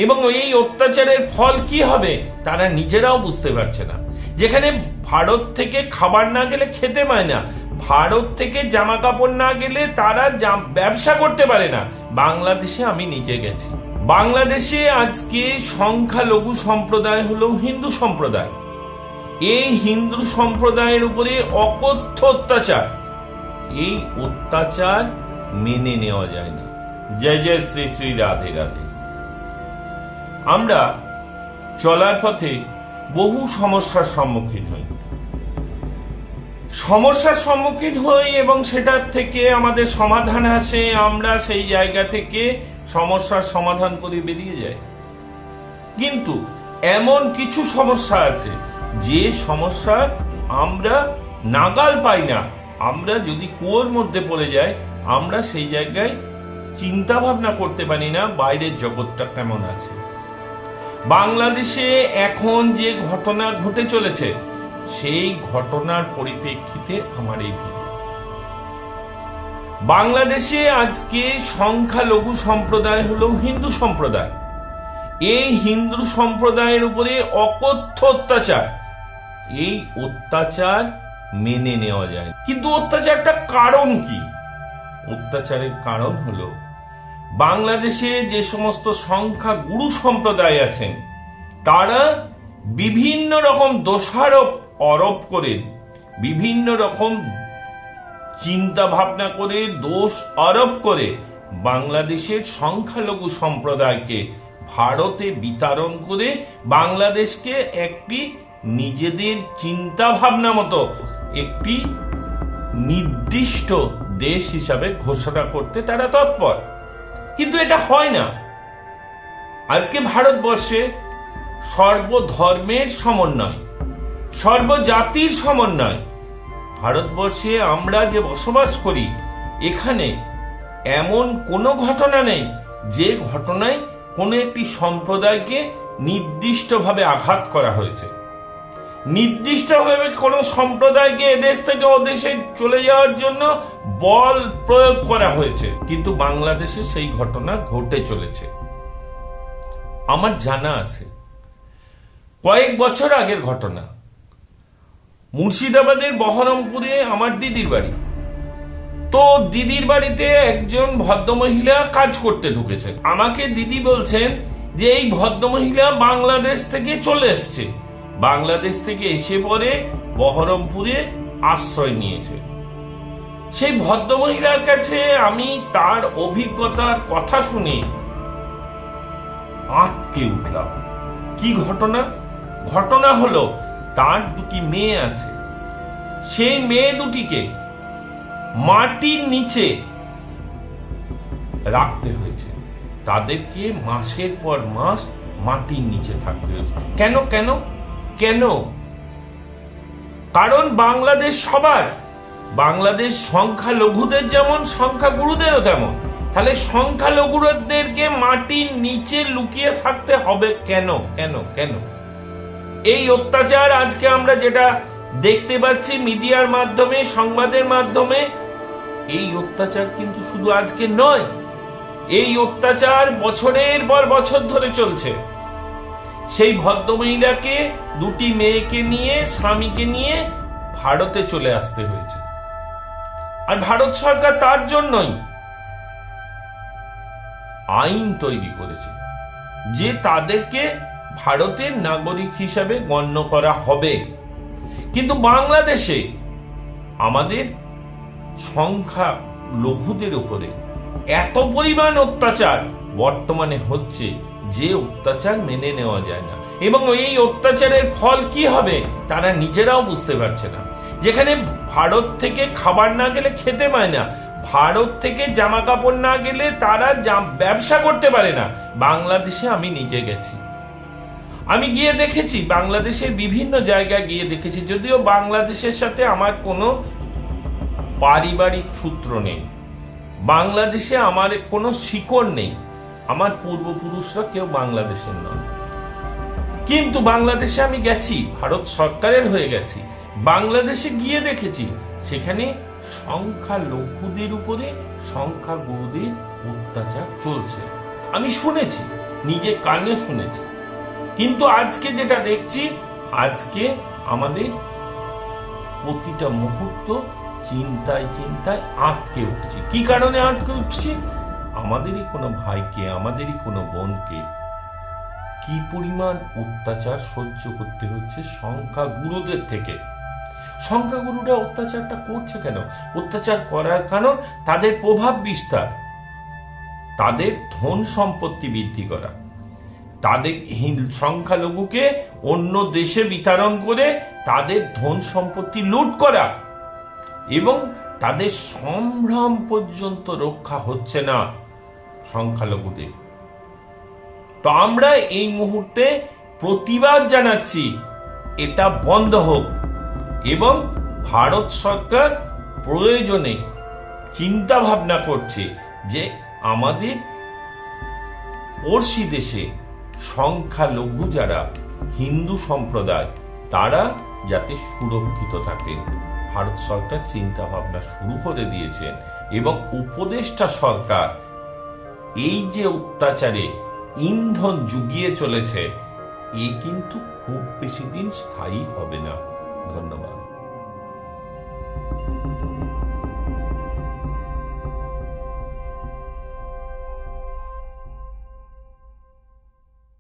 এবং এই অত্যাচারের ফল কি হবে তারা নিজেরাও বুঝতে পারছে না। যেখানে ভারত থেকে খাবার না গেলে খেতে পায় না, ভারত থেকে জামা কাপড় না গেলে তারা ব্যবসা করতে পারে না, বাংলাদেশে আমি নিজে গেছি। বাংলাদেশে আজকে সংখ্যালঘু সম্প্রদায় হলো হিন্দু সম্প্রদায়। এই হিন্দু সম্প্রদায়ের উপরে অকথ্য অত্যাচার, এই অত্যাচার মেনে নেওয়া যায় না। জয় জয় শ্রী শ্রী রাধে রাধে। আমরা চলার পথে বহু সমস্যার সম্মুখীন হই এবং সেটার থেকে আমাদের সমাধান আসে, আমরা সেই জায়গা থেকে সমস্যার সমাধান করে বেরিয়ে যাই। কিন্তু এমন কিছু সমস্যা আছে যে সমস্যা আমরা নাগাল পাই না। আমরা যদি কুয়োর মধ্যে পড়ে যাই, আমরা সেই জায়গায় চিন্তা ভাবনা করতে পারি না বাইরের জগৎটা কেমন আছে। বাংলাদেশে এখন যে ঘটনা ঘটে চলেছে, সেই ঘটনার পরিপ্রেক্ষিতে আমার এই ভিডিও। বাংলাদেশে আজকে সংখ্যালঘু সম্প্রদায় হলো হিন্দু সম্প্রদায়। এই হিন্দু সম্প্রদায়ের উপরে অকথ্য অত্যাচার, এই অত্যাচার মেনে নেওয়া যায়। কিন্তু অত্যাচারটা কারণ কি? অত্যাচারের কারণ হলো বাংলাদেশে যে সমস্ত সংখ্যাগুরু সম্প্রদায় আছেন, তারা বিভিন্ন রকম দোষারোপ আরোপ করে, বিভিন্ন রকম চিন্তা ভাবনা করে, দোষ আরোপ করে বাংলাদেশের সংখ্যালঘু সম্প্রদায়কে ভারতে বিতরণ করে বাংলাদেশকে একটি নিজেদের চিন্তা ভাবনা মতো একটি নির্দিষ্ট দেশ হিসাবে ঘোষণা করতে তারা তৎপর। কিন্তু এটা হয় না। আজকে ভারতবর্ষে সর্বধর্মের সমন্বয়, সর্বজাতির সমন্বয়। ভারতবর্ষে আমরা যে বসবাস করি, এখানে এমন কোনো ঘটনা নেই যে ঘটনায় কোনো একটি সম্প্রদায়কে নির্দিষ্টভাবে আঘাত করা হয়েছে, নির্দিষ্টভাবে কোনো সম্প্রদায়কে এদেশ থেকে ওদেশে চলে যাওয়ার জন্য বল প্রয়োগ করা হয়েছে। কিন্তু বাংলাদেশে সেই ঘটনা ঘটে চলেছে। আমার জানা আছে কয়েক বছর আগের ঘটনা, মুর্শিদাবাদের বহরমপুরে আমার দিদির বাড়ি। তো দিদির বাড়িতে একজন ভদ্রমহিলা কাজ করতে ঢুকেছেন। আমাকে দিদি বলছেন যে এই ভদ্রমহিলা বাংলাদেশ থেকে চলে এসছে, বাংলাদেশ থেকে এসে পরে বহরমপুরে আশ্রয় নিয়েছে। সেই ভদ্রমহিলার কাছে আমি তার অভিজ্ঞতার কথা শুনে আঁতকে উঠলাম। কি ঘটনা? ঘটনা হলো তার দুটি মেয়ে আছে, সেই মেয়ে দুটিকে মাটির নিচে রাখতে হয়েছে, তাদেরকে মাসের পর মাস মাটির নিচে থাকতে হয়েছে। কেন কেন কেন? কারণ বাংলাদেশ সবার, বাংলাদেশ সংখ্যালঘুদের যেমন সংখ্যাগুরুদেরও তেমন। তাহলে সংখ্যালঘুদেরকে মাটির নিচে লুকিয়ে থাকতে হবে কেন কেন কেন? এই অত্যাচার আজকে আমরা যেটা দেখতে পাচ্ছি মিডিয়ার মাধ্যমে, সংবাদের মাধ্যমে, এই অত্যাচার কিন্তু শুধু আজকে নয়, এই অত্যাচার বছরের পর বছর ধরে চলছে। সেই ভদ্রমহিলাকে দুটি মেয়েকে নিয়ে, স্বামীকে নিয়ে ভারতে চলে আসতে হয়েছে। আর ভারত সরকার তার জন্যই আইন তৈরি করেছে যে তাদেরকে ভারতের নাগরিক হিসাবে গণ্য করা হবে। কিন্তু বাংলাদেশে আমাদের সংখ্যা লঘুদের উপরে এত পরিমাণ অত্যাচার বর্তমানে হচ্ছে যে অত্যাচার মেনে নেওয়া যায় না। এবং এই অত্যাচারের ফল কি হবে তারা নিজেরাও বুঝতে পারছে না। যেখানে ভারত থেকে খাবার না গেলে খেতে পায় না, ভারত থেকে জামা কাপড় না গেলে তারা ব্যবসা করতে পারে না, বাংলাদেশে আমি নিজে গেছি। আমি গিয়ে দেখেছি, বাংলাদেশের বিভিন্ন জায়গায় গিয়ে দেখেছি। যদিও বাংলাদেশের সাথে আমার কোনো পারিবারিক সূত্র নেই, বাংলাদেশে আমার কোনো শিকড় নেই, আমার পূর্বপুরুষরা কেউ বাংলাদেশের নয়। কিন্তু বাংলাদেশে আমি গেছি, ভারত সরকারের হয়ে গেছি। বাংলাদেশে গিয়ে দেখেছি সেখানে সংখ্যালঘুদের উপরে সংখ্যাগুরুদের অত্যাচার চলছে। আমি শুনেছি, নিজে কানে শুনেছি। কিন্তু আজকে যেটা দেখছি, আজকে আমাদের প্রতিটা মুহূর্ত চিন্তায় চিন্তায় আটকে উঠছি। কি কারণে আটকে উঠছি? আমাদেরই কোনো ভাইকে, আমাদেরই কোনো বোনকে কি পরিমাণ অত্যাচার সহ্য করতে হচ্ছে সংখ্যাগুরুদের থেকে। সংখ্যাগুরুরা অত্যাচারটা করছে কেন? অত্যাচার করার কারণ তাদের প্রভাব বিস্তার, তাদের ধন সম্পত্তি বৃদ্ধি করা, তাদের সংখ্যালঘুকে অন্য দেশে বিতরণ করে তাদের ধন সম্পত্তি লুট করা, এবং তাদের সম্ভ্রম পর্যন্ত রক্ষা হচ্ছে না সংখ্যালঘুদের। তো আমরা এই মুহূর্তে প্রতিবাদ জানাচ্ছি, এটা বন্ধ হোক। এবং ভারত সরকার প্রয়োজনে চিন্তা ভাবনা করছে যে আমাদের পড়শি দেশে সংখ্যালঘু যারা হিন্দু সম্প্রদায়, তারা যাতে সুরক্ষিত থাকে। ভারত সরকার চিন্তা ভাবনা শুরু করে দিয়েছেন, এবং উপদেষ্টা সরকার এই যে অত্যাচারে ইন্ধন জুগিয়ে চলেছে, এ কিন্তু খুব বেশি দিন স্থায়ী হবে না। ধন্যবাদ।